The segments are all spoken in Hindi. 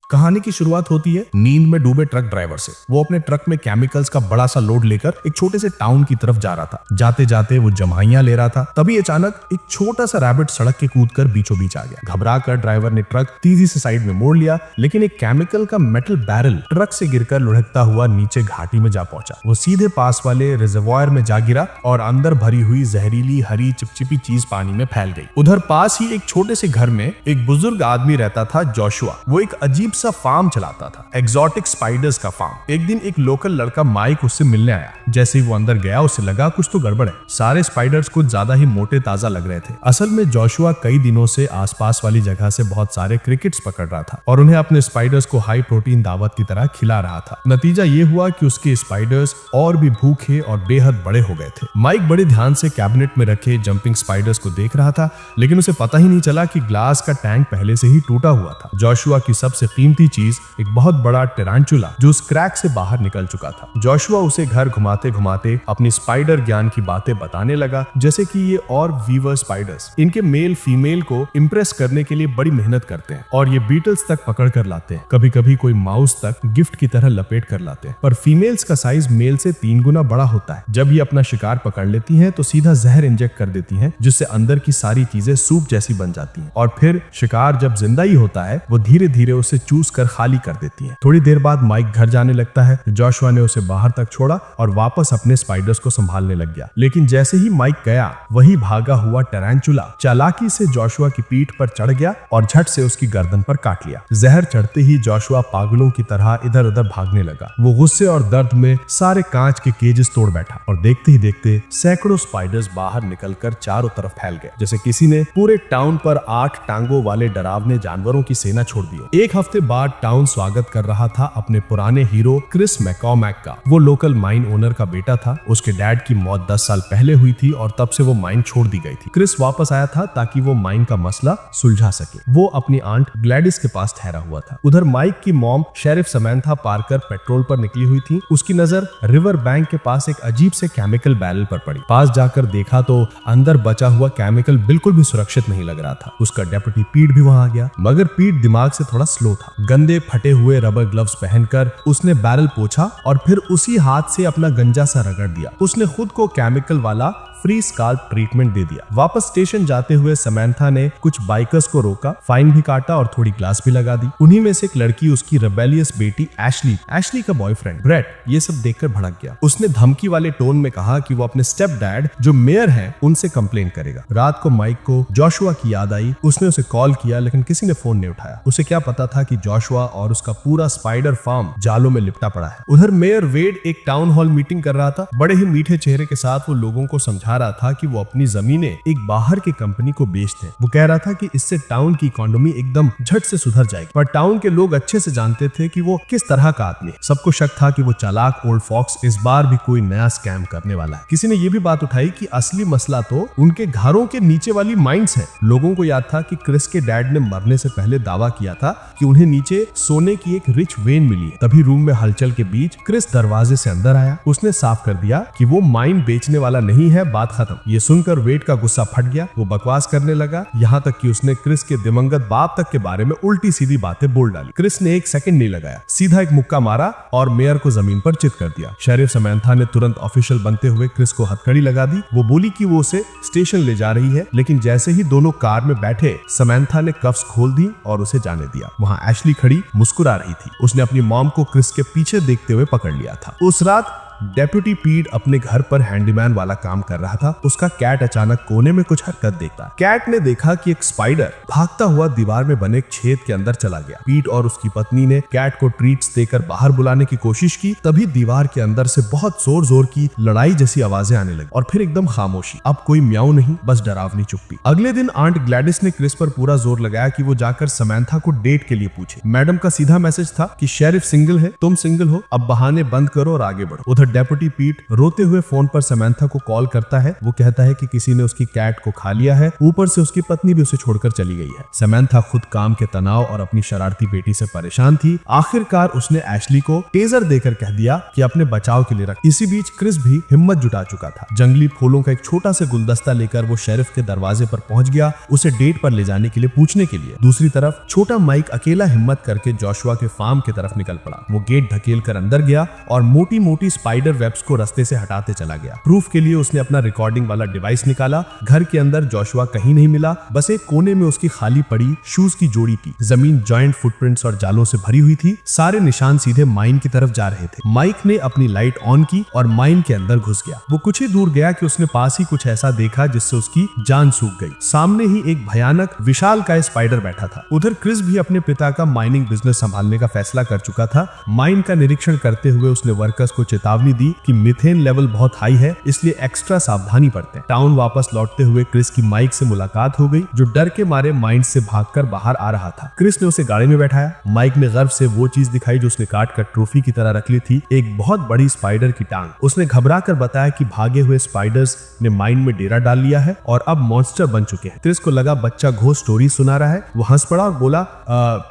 कहानी की शुरुआत होती है नींद में डूबे ट्रक ड्राइवर से। वो अपने ट्रक में केमिकल्स का बड़ा सा लोड लेकर एक छोटे से टाउन की तरफ जा रहा था। जाते जाते वो जमाइयां ले रहा था, तभी अचानक एक छोटा सा रैबिट सड़क के कूदकर बीचों बीच आ गया। घबरा कर ड्राइवर ने ट्रक तेजी से साइड में मोड़ लिया, लेकिन एक केमिकल का मेटल बैरल ट्रक से गिरकर लुढ़कता हुआ नीचे घाटी में जा पहुंचा। वो सीधे पास वाले रिजर्वायर में जा गिरा और अंदर भरी हुई जहरीली हरी चिपचिपी चीज पानी में फैल गई। उधर पास ही एक छोटे से घर में एक बुजुर्ग आदमी रहता था, जोशुआ। वो एक अजीब सा फार्म चलाता था, एग्जॉटिक स्पाइडर्स का फार्म। एक दिन एक लोकल लड़का माइक उससे मिलने आया। जैसे ही वो अंदर गया, उसे लगा कुछ तो गड़बड़ है। सारे स्पाइडर्स कुछ ज्यादा ही मोटे ताजा लग रहे थे। असल में जोशुआ कई दिनों से आसपास वाली जगह से बहुत सारे क्रिकेट्स पकड़ रहा था और उन्हें अपने स्पाइडर्स को हाई प्रोटीन दावत की तरह खिला रहा था। नतीजा ये हुआ कि उसके स्पाइडर्स और भी भूखे और बेहद बड़े हो गए थे। माइक बड़े ध्यान से कैबिनेट में रखे जंपिंग स्पाइडर्स को देख रहा था, लेकिन उसे पता ही नहीं चला कि ग्लास का टैंक पहले से ही टूटा हुआ था। जोशुआ की सबसे कीमती चीज एक बहुत बड़ा टेरांचुला जो उस क्रैक से बाहर निकल चुका था। जोशुआ उसे घर घुमाते घुमाते अपनी स्पाइडर ज्ञान की बातें बताने लगा, जैसे कि ये और वीवर स्पाइडर्स इनके मेल फीमेल को इंप्रेस करने के लिए बड़ी मेहनत करते हैं और ये बीटल्स तक पकड़ कर लाते हैं। कभी कभी कोई माउस तक गिफ्ट की तरह लपेट कर लाते हैं, पर फीमेल्स का साइज मेल से 3 गुना बड़ा होता है। जब ये अपना शिकार पकड़ लेती हैं तो सीधा जहर इंजेक्ट कर देती हैं, जिससे अंदर की सारी चीजें सूप जैसी बन जाती हैं और फिर शिकार जब जिंदा ही होता है वो धीरे धीरे उसे चूस कर खाली कर देती है। थोड़ी देर बाद माइक घर जाने लगता है। जोशुआ ने उसे बाहर तक छोड़ा और वापस अपने स्पाइडर्स को संभालने लग गया। लेकिन जैसे ही माइक गया, वही भागा हुआ टेरांचुला चालाकी से जोशुआ की पीठ पर चढ़ गया और झट से उसकी गर्दन पर काट लिया। जहर चढ़ते ही जोशुआ पागलों की तरह इधर उधर भागने लगा। वो गुस्से और दर्द में सारे कांच के केजेस तोड़ बैठा और देखते ही देखते सैकड़ों स्पाइडर्स बाहर निकलकर चारों तरफ फैल गए, जैसे किसी ने पूरे टाउन पर 8 टांगों वाले डरावने जानवरों की सेना छोड़ दी। एक हफ्ते बाद टाउन स्वागत कर रहा था अपने पुराने हीरो क्रिस मैकॉर्मैक का। वो लोकल माइन ओनर का बेटा था। उसके डैड की मौत 10 साल पहले हुई थी और तब से वो माइन छोड़ दी गई थी। क्रिस वापस आया था ताकि वो माइन का मसला सुलझा सके। वो अपनी आंट ग्लैडिस के पास ठहरा हुआ था। उधर माइक की मॉम शेरिफ समैंथा पार्कर पेट्रोल पर निकली हुई थी। उसकी नजर रिवर बैंक के पास एक अजीब से केमिकल बैरल पर पड़ी। पास जाकर देखा तो अंदर बचा हुआ केमिकल बिल्कुल भी सुरक्षित नहीं लग रहा था। उसका डेप्यूटी पीट भी वहां आ गया, मगर पीट दिमाग से थोड़ा स्लो था। गंदे फटे हुए रबर ग्लव्स पहनकर उसने बैरल पोंछा और फिर उसी हाथ से अपना गंजा सा रगड़ दिया। उसने खुद को केमिकल वाला फ्री स्काल्प ट्रीटमेंट दे दिया। वापस स्टेशन जाते हुए समैंथा ने कुछ बाइकर्स को रोका, फाइन भी काटा और थोड़ी ग्लास भी लगा दी। उन्हीं में से एक लड़की, उसकी रेबेलियस बेटी एशली का बॉयफ्रेंड ब्रेट, ये सब देखकर भड़क गया। उसने धमकी वाले टोन में कहा कि वो अपने स्टेप डैड जो मेयर हैं उनसे कंप्लेन करेगा। रात को माइक को जोशुआ की याद आई। उसने उसे कॉल किया, लेकिन किसी ने फोन नहीं उठाया। उसे क्या पता था कि जोशुआ और उसका पूरा स्पाइडर फार्म जालों में लिपटा पड़ा है। उधर मेयर वेड एक टाउन हॉल मीटिंग कर रहा था। बड़े ही मीठे चेहरे के साथ वो लोगों को समझा रहा था कि वो अपनी जमीनें एक बाहर की कंपनी को बेचते हैं। वो कह रहा था कि इससे टाउन की इकोनॉमी एकदम झट से सुधर जाएगी। पर टाउन के लोग अच्छे से जानते थे कि वो किस तरह का आदमी है। सबको शक था कि वो चालाक ओल्ड फॉक्स इस बार भी कोई नया स्कैम करने वाला है। किसी ने ये भी बात उठाई कि असली मसला तो उनके घरों के नीचे वाली माइंस है। लोगों को याद था कि क्रिस के डैड ने मरने से पहले दावा किया था कि उन्हें नीचे सोने की एक रिच वेन मिली है। तभी रूम में हलचल के बीच क्रिस दरवाजे से अंदर आया। उसने साफ कर दिया कि वो माइन बेचने वाला नहीं है, बात खत्म। ये सुनकर वेड का गुस्सा फट गया। वो बकवास करने लगा, यहाँ तक कि उसने क्रिस के दिवंगत बाप तक के बारे में उल्टी सीधी बातें बोल डाली। क्रिस ने एक सेकंड नहीं लगाया, सीधा एक मुक्का मारा और मेयर को जमीन पर चित कर दिया। शेरिफ समैंथा ने तुरंत ऑफिशियल बनते हुए क्रिस को हथकड़ी लगा दी। वो बोली कि वो उसे स्टेशन ले जा रही है, लेकिन जैसे ही दोनों कार में बैठे, समैंथा ने कफ्स खोल दी और उसे जाने दिया। वहाँ एशली खड़ी मुस्कुरा रही थी। उसने अपनी मॉम को क्रिस के पीछे देखते हुए पकड़ लिया था। उस रात डेप्यूटी पीट अपने घर पर हैंडीमैन वाला काम कर रहा था। उसका कैट अचानक कोने में कुछ हरकत देखता। कैट ने देखा कि एक स्पाइडर भागता हुआ दीवार में बने एक छेद के अंदर चला गया। पीट और उसकी पत्नी ने कैट को ट्रीट्स देकर बाहर बुलाने की कोशिश की। तभी दीवार के अंदर से बहुत जोर जोर की लड़ाई जैसी आवाजें आने लगी और फिर एकदम खामोशी। अब कोई म्याऊ नहीं, बस डरावनी चुप्पी। अगले दिन आंट ग्लैडिस ने क्रिस पर पूरा जोर लगाया कि वो जाकर समैंथा को डेट के लिए पूछे। मैडम का सीधा मैसेज था कि शेरिफ सिंगल है, तुम सिंगल हो, अब बहाने बंद करो और आगे बढ़ो। उधर डेप्यूटी पीट रोते हुए फोन पर समंथा को कॉल करता है। वो कहता है कि किसी ने उसकी कैट को खा लिया है, ऊपर से उसकी पत्नी भी उसे छोड़कर चली गई है। समंथा खुद काम के तनाव और अपनी शरारती बेटी से परेशान थी। आखिरकार उसने एशली को टेजर देकर कह दिया कि अपने बचाव के लिए रख। इसी बीच क्रिस भी हिम्मत जुटा चुका था। जंगली फूलों का एक छोटा सा गुलदस्ता लेकर वो शेरिफ के दरवाजे पर पहुंच गया, उसे डेट पर ले जाने के लिए पूछने के लिए। दूसरी तरफ छोटा माइक अकेला हिम्मत करके जोशुआ के फार्म की तरफ निकल पड़ा। वो गेट धकेल कर अंदर गया और मोटी मोटी स्पाइडर वेब्स को रास्ते से हटाते चला गया। प्रूफ के लिए उसने अपना रिकॉर्डिंग वाला डिवाइस निकाला। घर के अंदर जोशुआ कहीं नहीं मिला, बस एक कोने में उसकी खाली पड़ी शूज की जोड़ी थी। जमीन जॉइंट फुटप्रिंट्स और जालों से भरी हुई थी। सारे निशान सीधे माइन की तरफ जा रहे थे। माइक ने अपनी लाइट ऑन की और माइन के अंदर घुस गया। वो कुछ ही दूर गया कि उसने पास ही कुछ ऐसा देखा जिससे उसकी जान सूख गई। सामने ही एक भयानक विशालकाय स्पाइडर बैठा था। उधर क्रिस भी अपने पिता का माइनिंग बिजनेस संभालने का फैसला कर चुका था। माइन का निरीक्षण करते हुए उसने वर्कर्स को चेतावनी दी कि मीथेन लेवल बहुत हाई है, इसलिए एक्स्ट्रा सावधानी बरतें। टाउन वापस लौटते हुए क्रिस की माइक से मुलाकात हो गई, जो डर के मारे माइन से भागकर बाहर आ रहा था। क्रिस ने उसे गाड़ी में बैठाया। माइक ने गर्व से वो चीज दिखाई जो उसने काट कर ट्रॉफी की तरह रख ली थी, एक बहुत बड़ी स्पाइडर की टांग। उसने घबरा कर बताया कि भागे हुए स्पाइडर्स ने माइन में डेरा डाल लिया है और अब मॉन्स्टर बन चुके हैं। क्रिस को लगा बच्चा घोस्ट स्टोरी सुना रहा है। वो हंस पड़ा और बोला,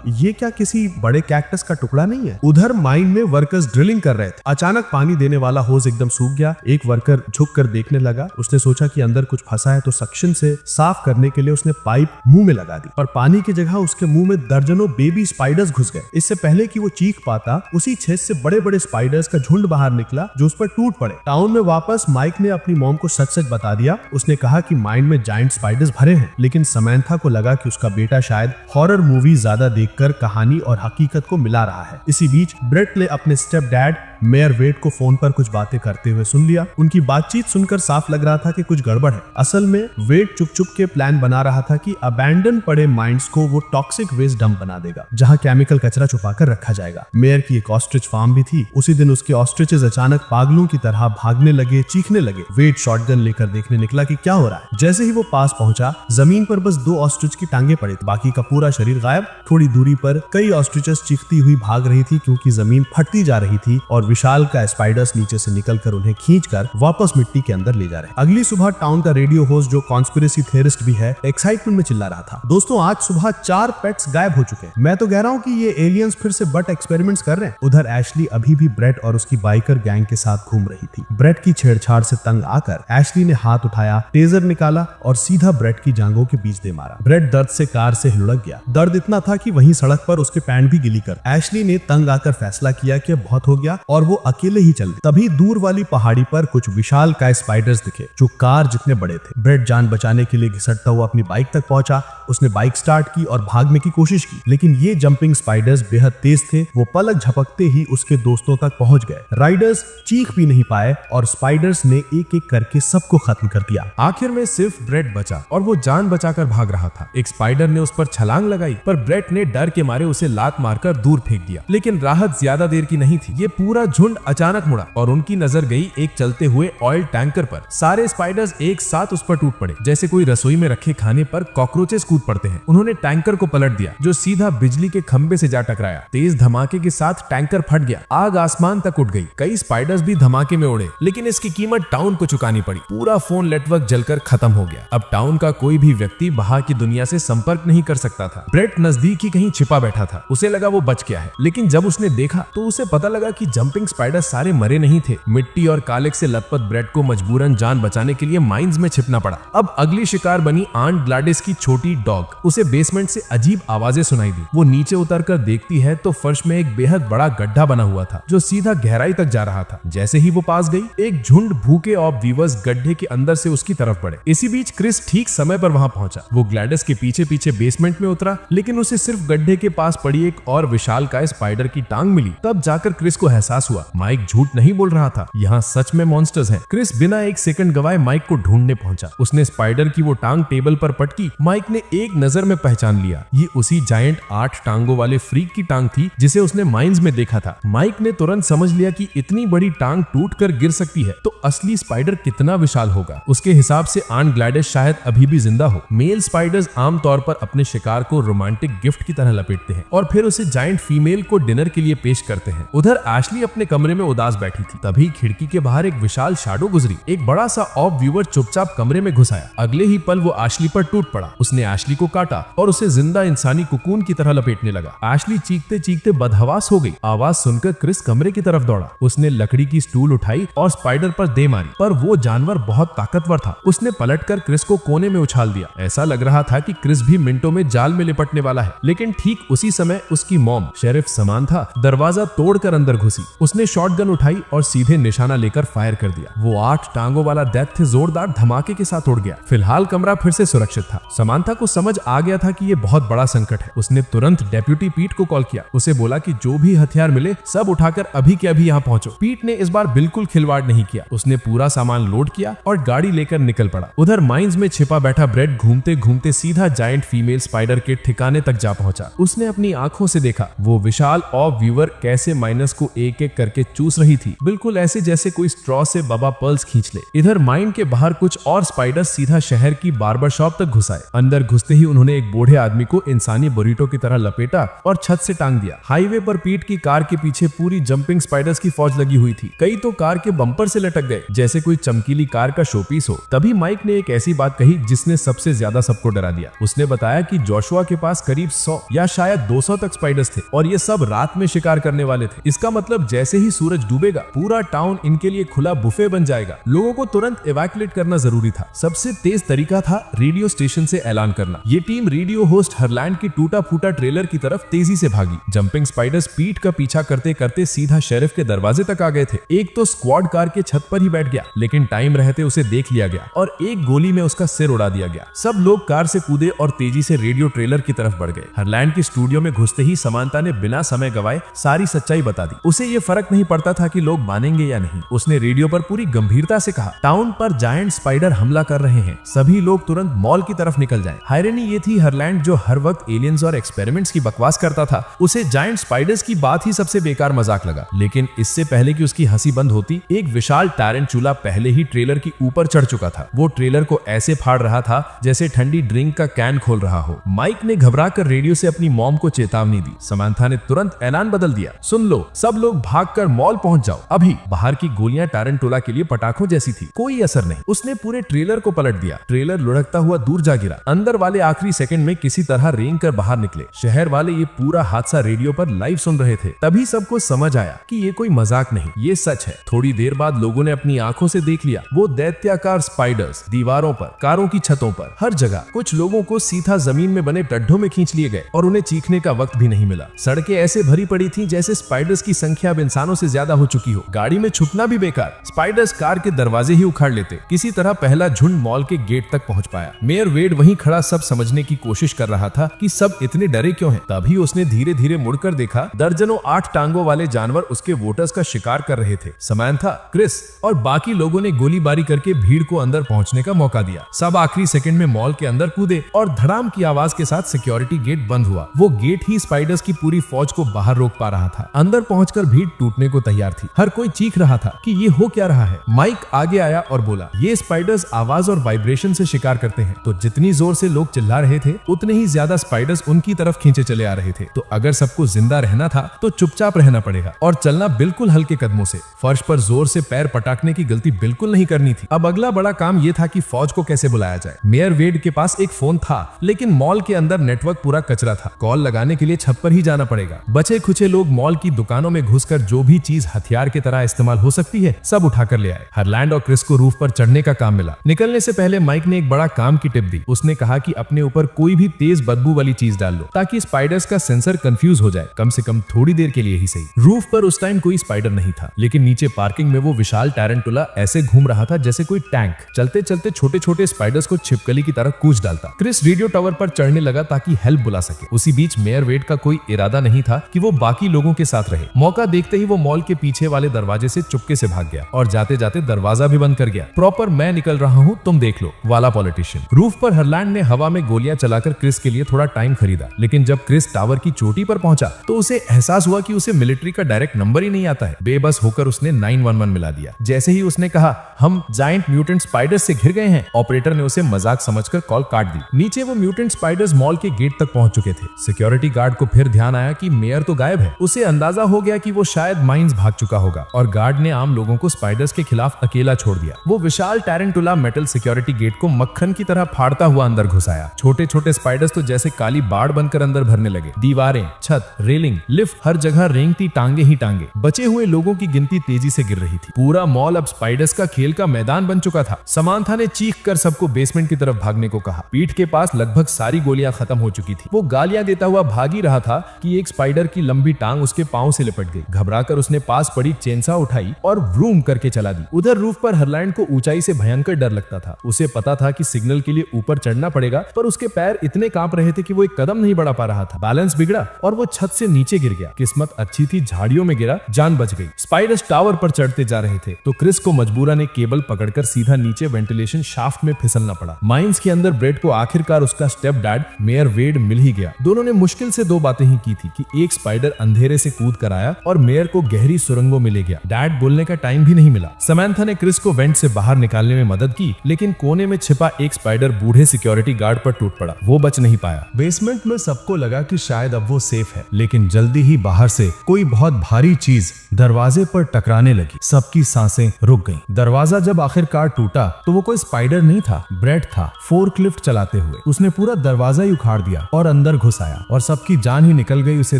ये क्या किसी बड़े कैक्टस का टुकड़ा नहीं है? उधर माइन में वर्कर्स ड्रिलिंग कर रहे थे। अचानक पानी देने वाला होज एकदम सूख गया। एक वर्कर झुक कर देखने लगा। उसने सोचा कि अंदर कुछ फंसा है, तो सक्शन से साफ करने के लिए उसने पाइप मुंह में लगा दी, पर पानी की जगह उसके मुंह में दर्जनों बेबी स्पाइडर्स घुस गए। इससे पहले कि वो चीख पाता, उसी छेद से बड़े बड़े स्पाइडर्स का झुंड बाहर निकला जो उस पर टूट पड़े। टाउन में वापस माइक ने अपनी मॉम को सच सच बता दिया। उसने कहा कि माइंड में जायंट स्पाइडर्स भरे हैं, लेकिन समंथा को लगा कि उसका बेटा शायद हॉरर मूवी ज्यादा देखकर कहानी और हकीकत को मिला रहा है। इसी बीच ब्रेट ने अपने स्टेप डैड मेयर वेट को फोन पर कुछ बातें करते हुए सुन लिया। उनकी बातचीत सुनकर साफ लग रहा था कि कुछ गड़बड़ है। असल में वेट चुप चुप के प्लान बना रहा था कि अबैंडन पड़े माइंड्स को वो टॉक्सिक वेस्ट डंप बना देगा, जहां केमिकल कचरा छुपाकर रखा जाएगा। मेयर की एक ऑस्ट्रिच फार्म भी थी। उसी दिन उसके ऑस्ट्रिचेस अचानक पागलों की तरह भागने लगे, चीखने लगे। वेट शॉटगन लेकर देखने निकला कि क्या हो रहा है। जैसे ही वो पास पहुंचा, जमीन पर बस 2 ऑस्ट्रिच की टांगे पड़ी थी, बाकी का पूरा शरीर गायब। थोड़ी दूरी पर कई ऑस्ट्रिचेस चीखती हुई भाग रही थी, क्योंकि जमीन फटती जा रही थी और विशाल का स्पाइडर्स नीचे से निकलकर उन्हें खींचकर वापस मिट्टी के अंदर ले जा रहे। अगली सुबह टाउन का रेडियो होस्ट, जो कॉन्स्पिरेसी थियरिस्ट भी है, एक्साइटमेंट में चिल्ला रहा था, दोस्तों आज सुबह 4 पेट्स गायब हो चुके हैं। मैं तो कह रहा हूँ कि ये एलियंस फिर से बट एक्सपेरिमेंट्स कर रहे हैं। उधर एशली अभी भी ब्रेट और उसकी बाइकर गैंग के साथ घूम रही थी। ब्रेट की छेड़छाड़ से तंग आकर एशली ने हाथ उठाया, टेजर निकाला और सीधा ब्रेट की जांघों के बीच दे मारा। ब्रेट दर्द से कार से लुढ़क गया। दर्द इतना था कि वहीं सड़क पर उसके पैंट भी गिली कर। एशली ने तंग आकर फैसला किया कि बहुत हो गया और वो अकेले ही चल। तभी दूर वाली पहाड़ी पर कुछ विशाल काय स्पाइडर्स दिखे, जो कार जितने बड़े थे। ब्रेट जान बचाने के लिए घिसटता हुआ अपनी बाइक तक पहुंचा। उसने बाइक स्टार्ट की और भागने की कोशिश की, लेकिन ये जंपिंग स्पाइडर्स बेहद तेज थे। वो पलक झपकते ही उसके दोस्तों तक पहुंच गए। राइडर्स चीख भी नहीं पाए और स्पाइडर्स ने एक एक करके सबको खत्म कर दिया। आखिर में सिर्फ ब्रेट बचा और वो जान बचाकर भाग रहा था। एक स्पाइडर ने उस पर छलांग लगाई, पर ब्रेट ने डर के मारे उसे लात मारकर दूर फेंक दिया। लेकिन राहत ज्यादा देर की नहीं थी। ये पूरा झुंड अचानक मुड़ा और उनकी नजर गई एक चलते हुए ऑयल टैंकर पर। सारे स्पाइडर्स एक साथ उस पर टूट पड़े, जैसे कोई रसोई में रखे खाने पर कॉकरोचेस कूद पड़ते हैं। उन्होंने टैंकर को पलट दिया, जो सीधा बिजली के खंबे से जा टकराया। तेज धमाके के साथ टैंकर फट गया। आग आसमान तक उठ गई। कई स्पाइडर्स भी धमाके में उड़े, लेकिन इसकी कीमत टाउन को चुकानी पड़ी। पूरा फोन नेटवर्क जलकर खत्म हो गया। अब टाउन का कोई भी व्यक्ति बाहर की दुनिया से संपर्क नहीं कर सकता था। ब्रेट नजदीक ही कहीं छिपा बैठा था। उसे लगा वो बच गया है, लेकिन जब उसने देखा तो उसे पता लगा कि जंपिंग स्पाइडर सारे मरे नहीं थे। मिट्टी और कालिक से लथपथ ब्रेट को मजबूरन जान बचाने के लिए माइंस में छिपना पड़ा। अब अगली शिकार बनी आंट ग्लैडिस की छोटी डॉग। उसे बेसमेंट से अजीब आवाजें सुनाई दी। वो नीचे उतरकर देखती है तो फर्श में एक बेहद बड़ा गड्ढा बना हुआ था, जो सीधा गहराई तक जा रहा था। जैसे ही वो पास गई, एक झुंड भूखे ऑब वीवर्स गड्ढे के अंदर से उसकी तरफ बढ़े। इसी बीच क्रिस ठीक समय पर वहां पहुंचा। वो ग्लैडिस के पीछे पीछे बेसमेंट में उतरा, लेकिन उसे सिर्फ गड्ढे के पास पड़ी एक और विशालकाय स्पाइडर की टांग मिली। तब जाकर क्रिस को एहसास हुआ, माइक झूठ नहीं बोल रहा था। यहाँ सच में मॉन्स्टर्स हैं। क्रिस बिना एक सेकंड गवाए माइक को ढूंढने पहुंचा। उसने स्पाइडर की वो टांग टेबल पर पटकी। माइक ने एक नजर में पहचान लिया, ये उसी जायंट 8 टांगों वाले फ्रीक की टांग थी जिसे उसने माइंस में देखा था। माइक ने तुरंत समझ लिया कि इतनी बड़ी टांग टूटकर गिर सकती है तो असली स्पाइडर कितना विशाल होगा। उसके हिसाब से आंट ग्लैडिस शायद अभी भी जिंदा हो। मेल स्पाइडर्स आमतौर पर अपने शिकार को रोमांटिक गिफ्ट की तरह लपेटते हैं और फिर उसे जायंट फीमेल को डिनर के लिए पेश करते हैं। उधर एशली अपने अपने कमरे में उदास बैठी थी। तभी खिड़की के बाहर एक विशाल शैडो गुजरी। एक बड़ा सा ऑफ व्यूअर चुपचाप कमरे में घुस आया। अगले ही पल वो एशली पर टूट पड़ा। उसने एशली को काटा और उसे जिंदा इंसानी कुकून की तरह लपेटने लगा। एशली चीखते चीखते बदहवास हो गई। आवाज सुनकर क्रिस कमरे की तरफ दौड़ा। उसने लकड़ी की स्टूल उठाई और स्पाइडर पर दे मारी, पर वो जानवर बहुत ताकतवर था। उसने पलटकर क्रिस को कोने में उछाल दिया। ऐसा लग रहा था कि क्रिस भी मिनटों में जाल में लिपटने वाला है। लेकिन ठीक उसी समय उसकी मॉम शेरिफ समांथा दरवाजा तोड़कर अंदर घुसी। उसने शॉटगन उठाई और सीधे निशाना लेकर फायर कर दिया। वो 8 टांगों वाला डेथ जोरदार धमाके के साथ उड़ गया। फिलहाल कमरा फिर से सुरक्षित था। समांथा को समझ आ गया था कि ये बहुत बड़ा संकट है। उसने तुरंत डेप्यूटी पीट को कॉल किया। उसे बोला कि जो भी हथियार मिले सब उठाकर अभी के अभी यहाँ पहुंचो। पीट ने इस बार बिल्कुल खिलवाड़ नहीं किया। उसने पूरा सामान लोड किया और गाड़ी लेकर निकल पड़ा। उधर माइंस में छिपा बैठा ब्रेड घूमते घूमते सीधा जायंट फीमेल स्पाइडर के ठिकाने तक जा पहुंचा। उसने अपनी आंखों से देखा वो विशाल ऑफ व्यूअर कैसे माइनस को एक एक करके चूस रही थी, बिल्कुल ऐसे जैसे कोई स्ट्रॉ से बबा पर्ल्स खींच ले। इधर माइन के बाहर कुछ और स्पाइडर सीधा शहर की बार्बर शॉप तक घुस आए। अंदर घुसते ही उन्होंने एक बूढ़े आदमी को इंसानी बुरीटो की तरह लपेटा और छत से टांग दिया। हाईवे पर पीट की कार के पीछे पूरी जंपिंग स्पाइडर्स की फौज लगी हुई थी। कई तो कार के बम्पर से लटक गए जैसे कोई चमकीली कार का शोपीस हो। तभी माइक ने एक ऐसी बात कही जिसने सबसे ज्यादा सबको डरा दिया। उसने बताया कि जोशुआ के पास करीब 100 या शायद 200 तक स्पाइडर्स थे और ये सब रात में शिकार करने वाले थे। इसका मतलब जैसे ही सूरज डूबेगा पूरा टाउन इनके लिए खुला बुफे बन जाएगा। लोगों को तुरंत इवैक्यूएट करना जरूरी था। सबसे तेज तरीका था रेडियो स्टेशन से ऐलान करना। ये टीम रेडियो होस्ट हरलैंड की टूटा फूटा ट्रेलर की तरफ तेजी से भागी। जंपिंग स्पाइडर्स पीट का पीछा करते करते सीधा शेरिफ के दरवाजे तक आ गए थे। एक तो स्क्वाड कार के छत पर ही बैठ गया, लेकिन टाइम रहते उसे देख लिया गया और एक गोली में उसका सिर उड़ा दिया गया। सब लोग कार से कूदे और तेजी से रेडियो ट्रेलर की तरफ बढ़ गए। हरलैंड के स्टूडियो में घुसते ही समांथा ने बिना समय गवाए सारी सच्चाई बता दी। उसे ये फर्क नहीं पड़ता था कि लोग मानेंगे या नहीं। उसने रेडियो पर पूरी गंभीरता से कहा, टाउन पर जायंट स्पाइडर हमला कर रहे हैं, सभी लोग तुरंत मॉल की तरफ निकल जाएं। हायरानी ये थी हरलैंड जो हर वक्त एलियंस और एक्सपेरिमेंट्स की बकवास करता था, उसे जायंट स्पाइडर्स की बात ही सबसे बेकार मजाक लगा। लेकिन इससे पहले कि उसकी हंसी बंद होती, एक विशाल टारंटुला पहले ही ट्रेलर की ऊपर चढ़ चुका था। वो ट्रेलर को ऐसे फाड़ रहा था जैसे ठंडी ड्रिंक का कैन खोल रहा हो। माइक ने घबराकर रेडियो से अपनी मॉम को चेतावनी दी। समांथा ने तुरंत ऐलान बदल दिया, सुन लो, सब लोग भागकर मॉल पहुंच जाओ अभी। बाहर की गोलियां टारंटुला के लिए पटाखों जैसी थी, कोई असर नहीं। उसने पूरे ट्रेलर को पलट दिया। ट्रेलर लुढ़कता हुआ दूर जा गिरा। अंदर वाले आखिरी सेकंड में किसी तरह रेंग कर बाहर निकले। शहर वाले ये पूरा हादसा रेडियो पर लाइव सुन रहे थे। तभी सबको समझ आया कि ये कोई मजाक नहीं, ये सच है। थोड़ी देर बाद लोगों ने अपनी आंखों से देख लिया वो दैत्याकार स्पाइडर्स दीवारों पर, कारों की छतों पर, हर जगह। कुछ लोगों को सीधा जमीन में बने गड्ढों में खींच लिए गए और उन्हें चीखने का वक्त भी नहीं मिला। सड़कें ऐसे भरी पड़ी थी जैसे स्पाइडर्स की संख्या अब इंसानों से ज्यादा हो चुकी हो। गाड़ी में छुपना भी बेकार, स्पाइडर्स कार के दरवाजे ही उखाड़ लेते। किसी तरह पहला झुंड मॉल के गेट तक पहुंच पाया। मेयर वेड वहीं खड़ा सब समझने की कोशिश कर रहा था कि सब इतने डरे क्यों हैं। तभी उसने धीरे धीरे मुड़कर देखा, दर्जनों 8 टांगों वाले जानवर उसके वोटर्स का शिकार कर रहे थे। समांथा, क्रिस और बाकी लोगों ने गोलीबारी करके भीड़ को अंदर पहुंचने का मौका दिया। सब आखिरी सेकंड में मॉल के अंदर कूदे और धड़ाम की आवाज के साथ सिक्योरिटी गेट बंद हुआ। वो गेट ही स्पाइडर्स की पूरी फौज को बाहर रोक पा रहा था। अंदर पहुंचकर भीड़ टूटने को तैयार थी। हर कोई चीख रहा था कि ये हो क्या रहा है। माइक आगे आया और बोला, ये स्पाइडर्स आवाज और वाइब्रेशन से शिकार करते हैं। तो जितनी जोर से लोग चिल्ला रहे थे उतने ही ज्यादा स्पाइडर्स उनकी तरफ खींचे चले आ रहे थे। तो अगर सबको जिंदा रहना था तो चुपचाप रहना पड़ेगा और चलना बिल्कुल हल्के कदमों से। फर्श पर जोर से पैर पटाखने की गलती बिल्कुल नहीं करनी थी। अब अगला बड़ा काम ये था कि फौज को कैसे बुलाया जाए। मेयर वेड के पास एक फोन था, लेकिन मॉल के अंदर नेटवर्क पूरा कचरा था। कॉल लगाने के लिए छत पर ही जाना पड़ेगा। बचे खुचे लोग मॉल की दुकानों में घुसकर जो भी चीज हथियार की तरह इस्तेमाल हो सकती है सब उठाकर ले आए। हरलैंड और क्रिस को रूफ पर चढ़ने का काम मिला। निकलने से पहले माइक ने एक बड़ा काम की टिप दी। उसने कहा कि अपने ऊपर कोई भी तेज बदबू वाली चीज डाल लो ताकि स्पाइडर्स का सेंसर कंफ्यूज हो जाए, कम से कम थोड़ी देर के लिए ही सही। रूफ पर उस टाइम कोई स्पाइडर नहीं था, लेकिन नीचे पार्किंग में वो विशाल टारंटुला ऐसे घूम रहा था जैसे कोई टैंक। चलते चलते छोटे छोटे स्पाइडर्स को छिपकली की तरह कूच डालता। क्रिस रेडियो टावर पर चढ़ने लगा ताकि हेल्प बुला सके। उसी बीच मेयर वेड का कोई इरादा नहीं था कि वो बाकी लोगों के साथ रहे। मौका देखते ही वो मॉल के पीछे वाले दरवाजे से चुपके से भाग गया और जाते जाते दरवाजा भी बंद कर गया। प्रॉपर मैं निकल रहा हूँ, तुम देख लो वाला पॉलिटिशियन। रूफ पर हरलैंड ने हवा में गोलियां चलाकर क्रिस के लिए थोड़ा टाइम खरीदा, लेकिन जब क्रिस टावर की चोटी पर पहुंचा तो उसे एहसास हुआ कि उसे मिलिट्री का डायरेक्ट नंबर ही नहीं आता है। बेबस होकर उसने 911 मिला दिया। जैसे ही उसने कहा हम जायंट म्यूटेंट स्पाइडर्स से घिर गए हैं, ऑपरेटर ने उसे मजाक समझकर कॉल काट दी। नीचे वो म्यूटेंट स्पाइडर्स मॉल के गेट तक पहुंच चुके थे। सिक्योरिटी गार्ड को फिर ध्यान आया कि मेयर तो गायब है। उसे अंदाजा हो गया कि वो शायद शायद माइंस भाग चुका होगा और गार्ड ने आम लोगों को स्पाइडर्स के खिलाफ अकेला छोड़ दिया। वो विशाल टैरेंटुला मेटल सिक्योरिटी गेट को मक्खन की तरह फाड़ता हुआ अंदर घुसाया। छोटे छोटे स्पाइडर्स तो जैसे काली बाढ़ बनकर अंदर भरने लगे। दीवारें, छत, रेलिंग, लिफ्ट, हर जगह रेंगती टांगे ही टांगे। बचे हुए लोगों की गिनती तेजी से गिर रही थी। पूरा मॉल अब स्पाइडर्स का खेल का मैदान बन चुका था। समांथा ने चीख कर सबको बेसमेंट की तरफ भागने को कहा। पीठ के पास लगभग सारी गोलियां खत्म हो चुकी थी। वो गालियां देता हुआ भाग ही रहा था कि एक स्पाइडर की लंबी टांग उसके पांव से लिपट गई। घबराकर उसने पास पड़ी चेनसा उठाई और व्रूम करके चला दी। उधर रूफ पर हरलैंड को ऊंचाई से भयंकर डर लगता था। उसे पता था कि सिग्नल के लिए ऊपर चढ़ना पड़ेगा, पर उसके पैर इतने कांप रहे थे कि वो एक कदम नहीं बढ़ा पा रहा था। बैलेंस बिगड़ा और वो छत से नीचे गिर गया। किस्मत अच्छी थी, झाड़ियों में गिरा, जान बच गई। स्पाइडर्स टावर पर चढ़ते जा रहे थे तो क्रिस को मजबूरन एक केबल पकड़कर सीधा नीचे वेंटिलेशन शाफ्ट में फिसलना पड़ा। माइंस के अंदर ब्रेड को आखिरकार उसका स्टेप डैड मेयर वेड मिल ही गया। दोनों ने मुश्किल से दो बातें ही की थी कि एक स्पाइडर अंधेरे से कूद कर आया और मेयर को गहरी सुरंगों में ले गया। डैड बोलने का टाइम भी नहीं मिला। समांथा ने क्रिस को वेंट से बाहर निकालने में मदद की, लेकिन कोने में छिपा एक स्पाइडर बूढ़े सिक्योरिटी गार्ड पर टूट पड़ा। वो बच नहीं पाया। बेसमेंट में सबको लगा कि शायद अब वो सेफ है, लेकिन जल्दी ही बाहर से कोई बहुत भारी चीज दरवाजे पर टकराने लगी। सबकी सांसें रुक गईं। दरवाजा जब आखिरकार टूटा तो वो कोई स्पाइडर नहीं था, ब्रेड था। फोर्कलिफ्ट चलाते हुए उसने पूरा दरवाजा ही उखाड़ दिया और अंदर घुस आया और सबकी जान ही निकल गई उसे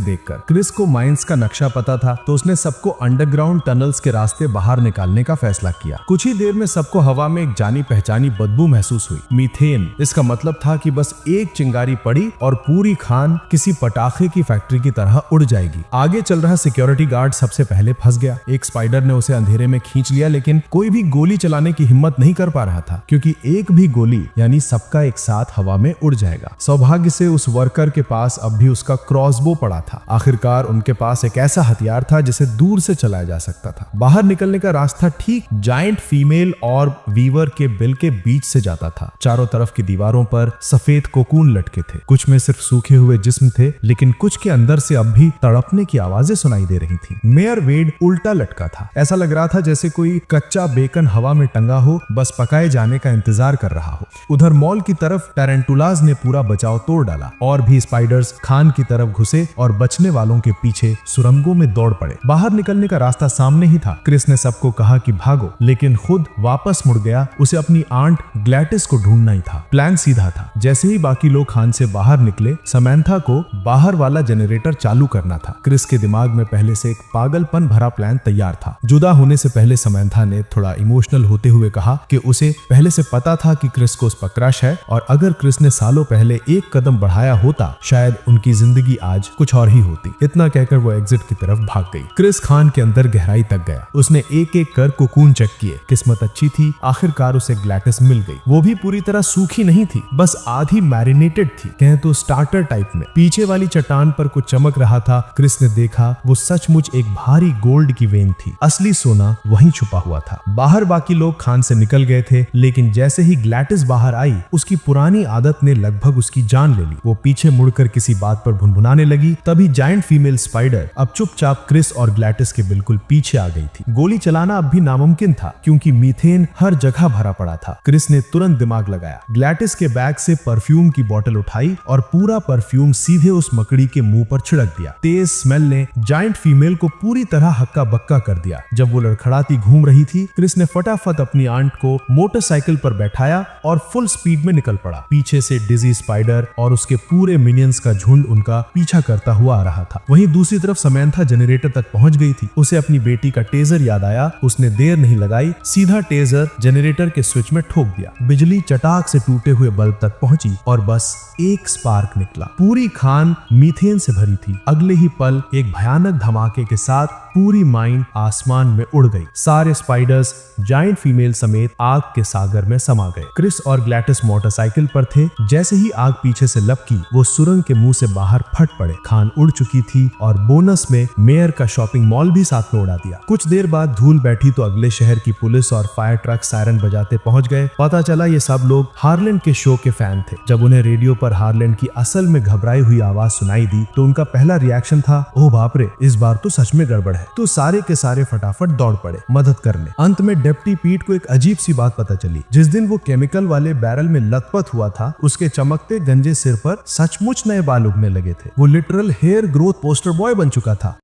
देखकर। क्रिस को माइंस का नक्शा पता था तो उसने सबको अंडरग्राउंड टनल्स के रास्ते बाहर निकालने का फैसला किया। कुछ ही देर में सबको हवा में एक जानी पहचानी बदबू महसूस हुई, मीथेन। इसका मतलब था कि बस एक चिंगारी पड़ी और पूरी खान किसी पटाखे की फैक्ट्री की तरह उड़ जाएगी। आगे चल रहा सिक्योरिटी गार्ड सबसे पहले फंस गया। एक स्पाइडर ने उसे अंधेरे में खींच लिया, लेकिन कोई भी गोली चलाने की हिम्मत नहीं कर पा रहा था, क्योंकि एक भी गोली यानी सबका एक साथ हवा में उड़ जाएगा। सौभाग्य से उस वर्कर के पास अब भी उसका क्रॉसबो पड़ा था। आखिरकार उनके पास एक ऐसा हथियार था जिसे दूर से चलाया जा सकता था। बाहर निकलने का रास्ता ठीक जायंट फीमेल और वीवर के बिल के बीच से जाता था। चारों तरफ की दीवारों पर सफेद कोकून लटके थे। कुछ में सिर्फ सूखे हुए जिस्म थे, लेकिन कुछ के अंदर से अब भी तड़पने की आवाजें सुनाई दे रही थी। मेयर वेड उल्टा लटका था। ऐसा लग रहा था जैसे कोई कच्चा बेकन हवा में टंगा हो, बस पकाए जाने का इंतजार कर रहा हो। उधर मॉल की तरफ टैरेंटुलाज ने पूरा बचाव तोड़ डाला। और भी स्पाइडर्स खान की तरफ घुसे और बचने वालों के पीछे सुरंगों में दौड़ पड़े। बाहर निकलने का रास्ता सामने ही था। क्रिस ने सबको कहा कि भागो, लेकिन खुद वापस मुड़ गया। उसे अपनी आंट ग्लैटिस को ढूंढना ही था। प्लान सीधा था। जैसे ही बाकी लोग खान से बाहर निकले, समांथा को बाहर वाला जनरेटर चालू करना था। क्रिस के दिमाग में पहले से एक पागलपन भरा प्लान तैयार था। जुदा होने से पहले समांथा ने थोड़ा इमोशनल होते हुए कहा कि उसे पहले से पता था कि क्रिस को उस पर क्रश है, और अगर क्रिस ने सालों पहले एक कदम बढ़ाया होता शायद उनकी जिंदगी आज कुछ और ही होती। इतना कहकर वो एग्जिट की तरफ भाग गई। क्रिस खान के अंदर गहराई तक गया। उसने एक एक कर कोकून चेक किए। किस्मत अच्छी थी, आखिरकार उसे ग्लैटिस मिल गई। वो भी पूरी तरह सूखी नहीं थी, बस आधी मैरिनेटेड थी, कहें तो स्टार्टर टाइप में। पीछे वाली चट्टान पर कुछ चमक रहा था। क्रिस ने देखा वो सचमुच एक भारी गोल्ड की वेन थी। असली सोना वहीं छुपा हुआ था। बाहर बाकी लोग खान से निकल गए थे, लेकिन जैसे ही ग्लैटिस बाहर आई, उसकी पुरानी आदत ने लगभग उसकी जान ले ली। वो पीछे मुड़कर किसी बात पर भुनभुनाने लगी। तभी जायंट फीमेल स्पाइडर अब चुपचाप क्रिस और ग्लैटिस के बिल्कुल पीछे आ गई थी। गोली चलाना अब भी नामुमकिन था, क्योंकि मीथेन हर जगह भरा पड़ा था। क्रिस ने तुरंत दिमाग लगाया। ग्लैटिस के बैग से परफ्यूम की बोतल उठाई और पूरा परफ्यूम सीधे उस मकड़ी के मुंह पर छिड़क दिया। तेज स्मेल ने जायंट फीमेल को पूरी तरह हक्का बक्का कर दिया। जब वो लड़खड़ाती घूम रही थी, क्रिस ने फटाफट अपनी आंट को मोटरसाइकिल पर बैठाया और फुल स्पीड में निकल पड़ा। पीछे से डिजी स्पाइडर और उसके पूरे मिनियंस का झुंड उनका पीछा करता हुआ आ रहा था। वहीं दूसरी तरफ समांथा जनरेटर तक पहुंच गई थी। उसे अपनी बेटी का टेजर याद आया। उसने देर नहीं लगाई, सीधा टेजर जनरेटर के स्विच में ठोक दिया। बिजली चटाक से टूटे हुए बल्ब तक पहुंची और बस एक स्पार्क निकला। पूरी खान मीथेन से भरी थी। अगले ही पल एक भयानक धमाके के साथ पूरी माइन आसमान में उड़ गई। सारे स्पाइडर्स जायंट फीमेल समेत आग के सागर में समा गए। क्रिस और ग्लैटिस मोटरसाइकिल पर थे। जैसे ही आग पीछे से लपकी, वो सुरंग के मुंह से बाहर फट पड़े। खान उड़ चुकी थी और बोनस में मेयर का शॉपिंग मॉल भी साथ में उड़ा दिया। कुछ देर बाद धूल बैठी तो अगले शहर की पुलिस और फायर ट्रक सायरन बजाते पहुंच गए। पता चला ये सब लोग हार्लैंड के शो के फैन थे। जब उन्हें रेडियो पर हार्लैंड की असल में घबराई हुई आवाज सुनाई दी तो उनका पहला रिएक्शन था, ओह बाप रे, इस बार तो सच में गड़बड़ है। तो सारे के सारे फटाफट दौड़ पड़े मदद करने। अंत में डेप्टी पीट को एक अजीब सी बात पता चली। जिस दिन वो केमिकल वाले बैरल में लथपथ हुआ था, उसके चमकते गंजे सिर पर सचमुच नए बाल उगने लगे थे। वो literal hair growth poster boy बन चुका था।